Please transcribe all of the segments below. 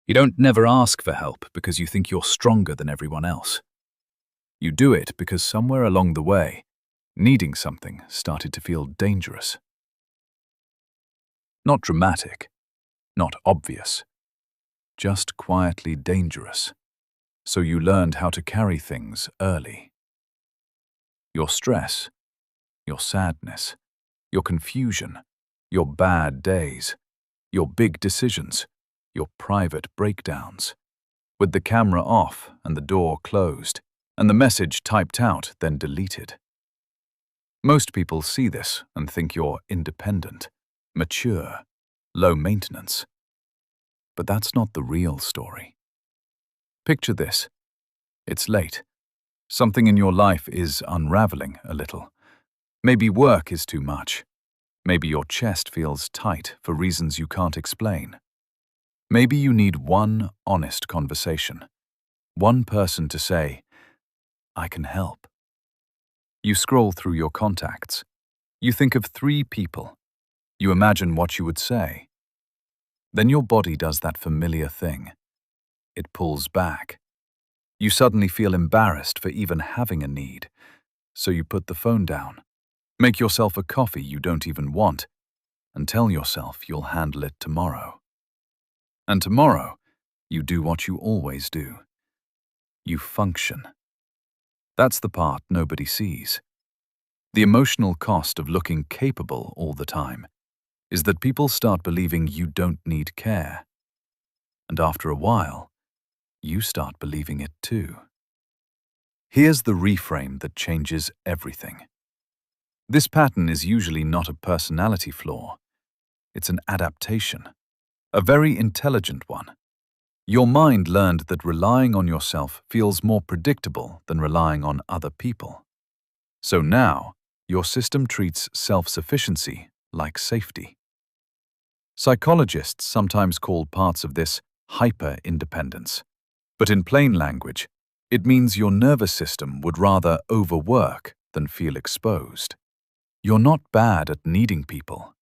You don't never ask for help because you think you're stronger than everyone else. You do it because somewhere along the way, needing something started to feel dangerous. Not dramatic, not obvious, just quietly dangerous. So you learned how to carry things early. Your stress, your sadness, your confusion, your bad days, your big decisions, your private breakdowns, with the camera off and the door closed, and the message typed out then deleted. Most people see this and think you're independent, mature, low maintenance. But that's not the real story. Picture this. It's late. Something in your life is unraveling a little. Maybe work is too much. Maybe your chest feels tight for reasons you can't explain. Maybe you need one honest conversation. One person to say, "I can help." You scroll through your contacts. You think of 3 people. You imagine what you would say. Then your body does that familiar thing. It pulls back. You suddenly feel embarrassed for even having a need. So you put the phone down, make yourself a coffee you don't even want, and tell yourself you'll handle it tomorrow. And tomorrow, you do what you always do. You function. That's the part nobody sees. The emotional cost of looking capable all the time is that people start believing you don't need care. And after a while, you start believing it too. Here's the reframe that changes everything. This pattern is usually not a personality flaw. It's an adaptation, a very intelligent one. Your mind learned that relying on yourself feels more predictable than relying on other people. So now, your system treats self-sufficiency like safety. Psychologists sometimes call parts of this hyper-independence. But in plain language, it means your nervous system would rather overwork than feel exposed. You're not bad at needing people.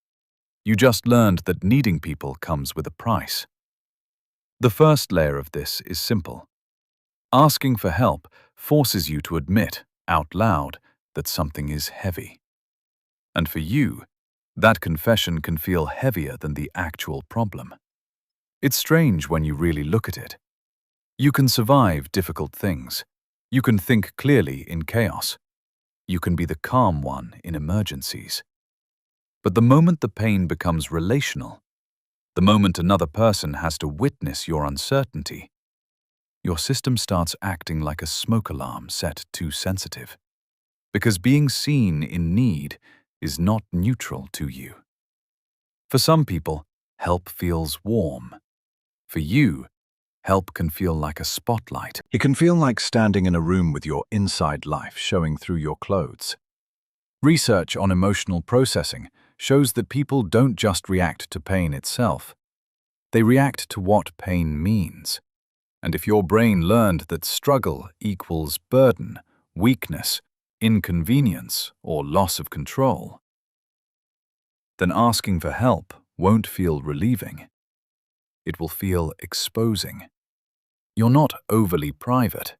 You just learned that needing people comes with a price. The first layer of this is simple. Asking for help forces you to admit, out loud, that something is heavy. And for you, that confession can feel heavier than the actual problem. It's strange when you really look at it. You can survive difficult things. You can think clearly in chaos. You can be the calm one in emergencies. But the moment the pain becomes relational, the moment another person has to witness your uncertainty, your system starts acting like a smoke alarm set too sensitive. Because being seen in need is not neutral to you. For some people, help feels warm. For you, help can feel like a spotlight. It can feel like standing in a room with your inside life showing through your clothes. Research on emotional processing shows that people don't just react to pain itself. They react to what pain means. And if your brain learned that struggle equals burden, weakness, inconvenience, or loss of control, then asking for help won't feel relieving. It will feel exposing. You're not overly private.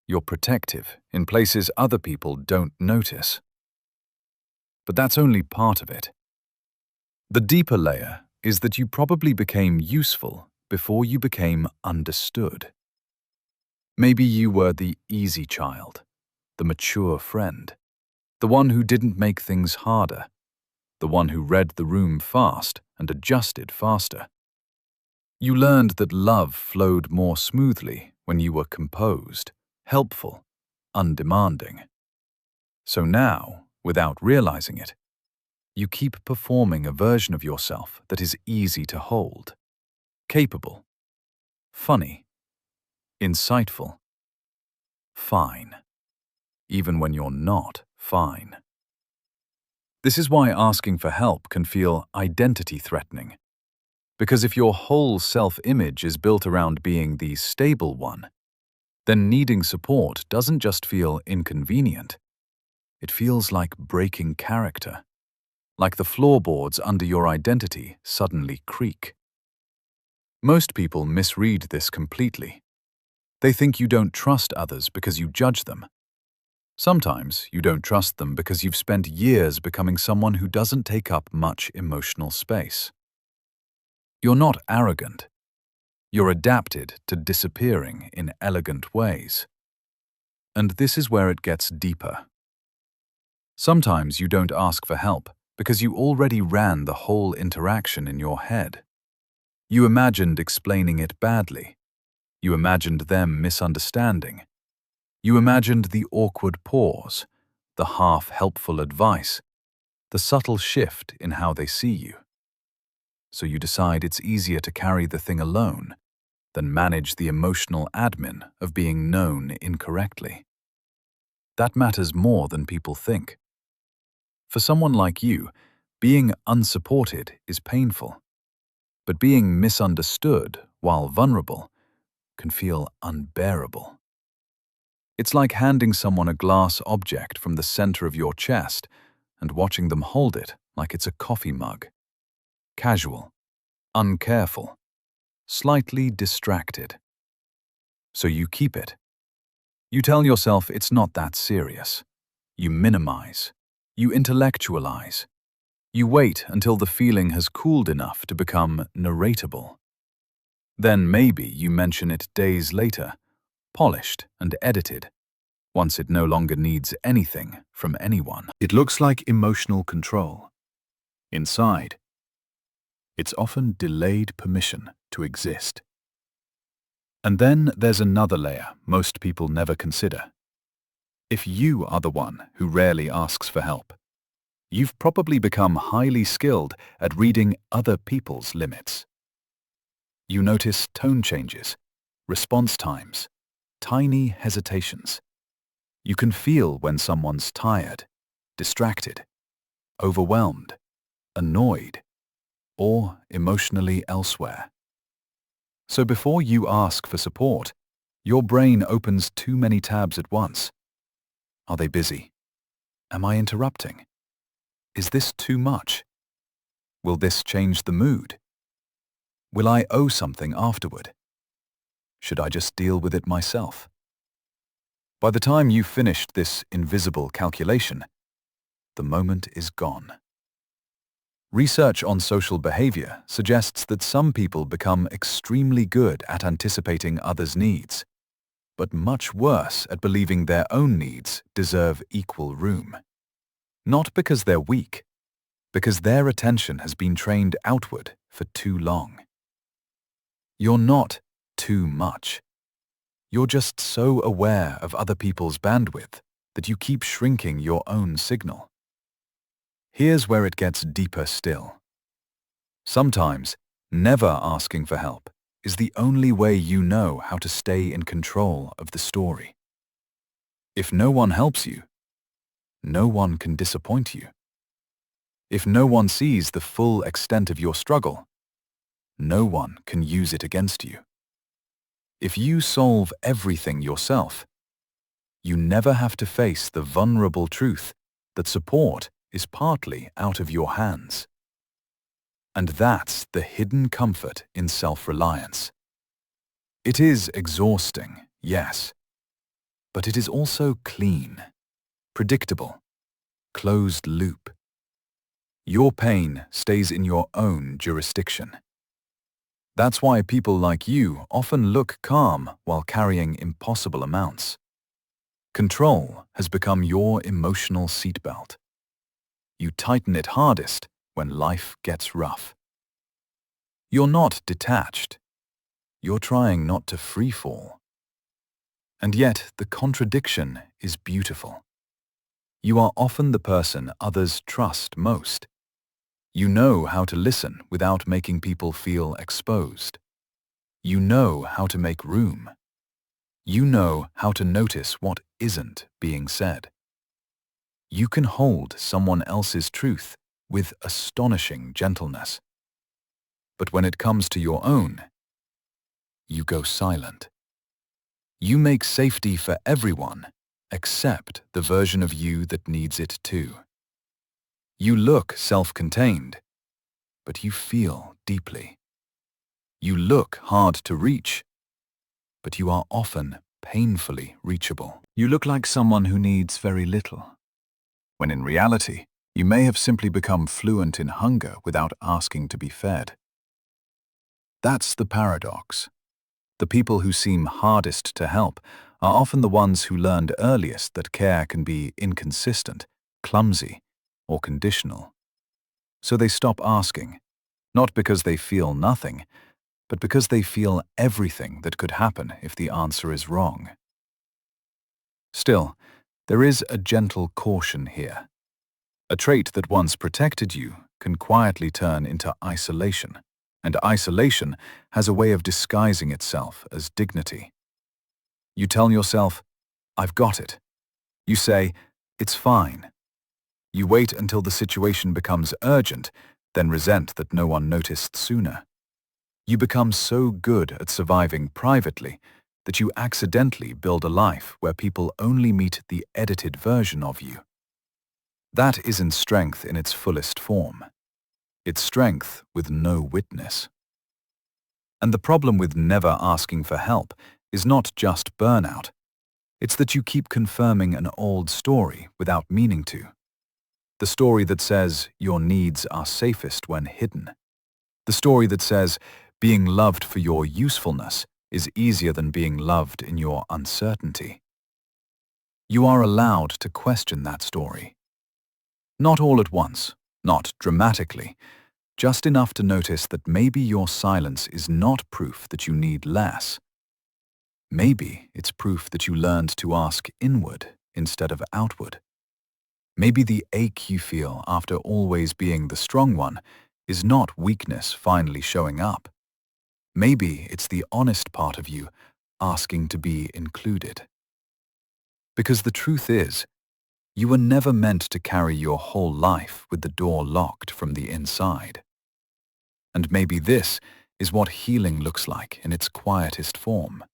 You're protective in places other people don't notice. But that's only part of it. The deeper layer is that you probably became useful before you became understood. Maybe you were the easy child, the mature friend, the one who didn't make things harder, the one who read the room fast and adjusted faster. You learned that love flowed more smoothly when you were composed, helpful, undemanding. So now, without realizing it, you keep performing a version of yourself that is easy to hold, capable, funny, insightful, fine, even when you're not fine. This is why asking for help can feel identity-threatening. Because if your whole self-image is built around being the stable one, then needing support doesn't just feel inconvenient. It feels like breaking character, like the floorboards under your identity suddenly creak. Most people misread this completely. They think you don't trust others because you judge them. Sometimes you don't trust them because you've spent years becoming someone who doesn't take up much emotional space. You're not arrogant. You're adapted to disappearing in elegant ways. And this is where it gets deeper. Sometimes you don't ask for help because you already ran the whole interaction in your head. You imagined explaining it badly. You imagined them misunderstanding. You imagined the awkward pause, the half-helpful advice, the subtle shift in how they see you. So you decide it's easier to carry the thing alone than manage the emotional admin of being known incorrectly. That matters more than people think. For someone like you, being unsupported is painful, but being misunderstood while vulnerable can feel unbearable. It's like handing someone a glass object from the center of your chest and watching them hold it like it's a coffee mug. Casual, uncareful, slightly distracted. So you keep it. You tell yourself it's not that serious. You minimize. You intellectualize. You wait until the feeling has cooled enough to become narratable. Then maybe you mention it days later, polished and edited, once it no longer needs anything from anyone. It looks like emotional control. Inside, it's often delayed permission to exist. And then there's another layer most people never consider. If you are the one who rarely asks for help, you've probably become highly skilled at reading other people's limits. You notice tone changes, response times, tiny hesitations. You can feel when someone's tired, distracted, overwhelmed, annoyed, or emotionally elsewhere. So before you ask for support, your brain opens too many tabs at once. Are they busy? Am I interrupting? Is this too much? Will this change the mood? Will I owe something afterward? Should I just deal with it myself? By the time you've finished this invisible calculation, the moment is gone. Research on social behavior suggests that some people become extremely good at anticipating others' needs, but much worse at believing their own needs deserve equal room. Not because they're weak, because their attention has been trained outward for too long. You're not too much. You're just so aware of other people's bandwidth that you keep shrinking your own signal. Here's where it gets deeper still. Sometimes, never asking for help is the only way you know how to stay in control of the story. If no one helps you, no one can disappoint you. If no one sees the full extent of your struggle, no one can use it against you. If you solve everything yourself, you never have to face the vulnerable truth that support is partly out of your hands. And that's the hidden comfort in self-reliance. It is exhausting, yes, but it is also clean, predictable, closed loop. Your pain stays in your own jurisdiction. That's why people like you often look calm while carrying impossible amounts. Control has become your emotional seatbelt. You tighten it hardest when life gets rough. You're not detached. You're trying not to free fall. And yet the contradiction is beautiful. You are often the person others trust most. You know how to listen without making people feel exposed. You know how to make room. You know how to notice what isn't being said. You can hold someone else's truth with astonishing gentleness. But when it comes to your own, you go silent. You make safety for everyone except the version of you that needs it too. You look self-contained, but you feel deeply. You look hard to reach, but you are often painfully reachable. You look like someone who needs very little, when in reality, you may have simply become fluent in hunger without asking to be fed. That's the paradox. The people who seem hardest to help are often the ones who learned earliest that care can be inconsistent, clumsy, or conditional. So they stop asking, not because they feel nothing, but because they feel everything that could happen if the answer is wrong. Still, there is a gentle caution here. A trait that once protected you can quietly turn into isolation, and isolation has a way of disguising itself as dignity. You tell yourself, "I've got it." You say, "It's fine." You wait until the situation becomes urgent, then resent that no one noticed sooner. You become so good at surviving privately that you accidentally build a life where people only meet the edited version of you. That isn't strength in its fullest form. It's strength with no witness. And the problem with never asking for help is not just burnout. It's that you keep confirming an old story without meaning to. The story that says your needs are safest when hidden. The story that says being loved for your usefulness is easier than being loved in your uncertainty. You are allowed to question that story. Not all at once, not dramatically, just enough to notice that maybe your silence is not proof that you need less. Maybe it's proof that you learned to ask inward instead of outward. Maybe the ache you feel after always being the strong one is not weakness finally showing up. Maybe it's the honest part of you asking to be included. Because the truth is, you were never meant to carry your whole life with the door locked from the inside. And maybe this is what healing looks like in its quietest form.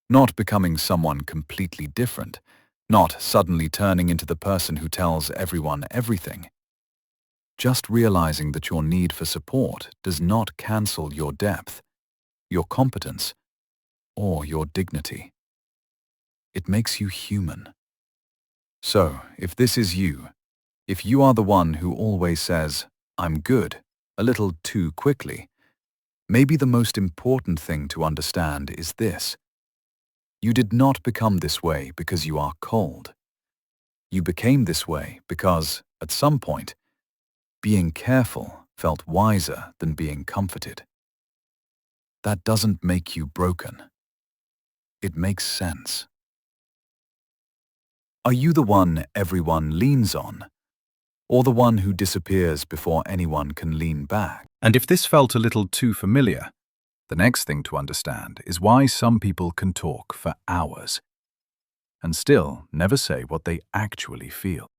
Not becoming someone completely different, not suddenly turning into the person who tells everyone everything. Just realizing that your need for support does not cancel your depth, your competence, or your dignity. It makes you human. So, if this is you, if you are the one who always says, "I'm good," a little too quickly, maybe the most important thing to understand is this. You did not become this way because you are cold. You became this way because, at some point, being careful felt wiser than being comforted. That doesn't make you broken. It makes sense. Are you the one everyone leans on, or the one who disappears before anyone can lean back? And if this felt a little too familiar, the next thing to understand is why some people can talk for hours and still never say what they actually feel.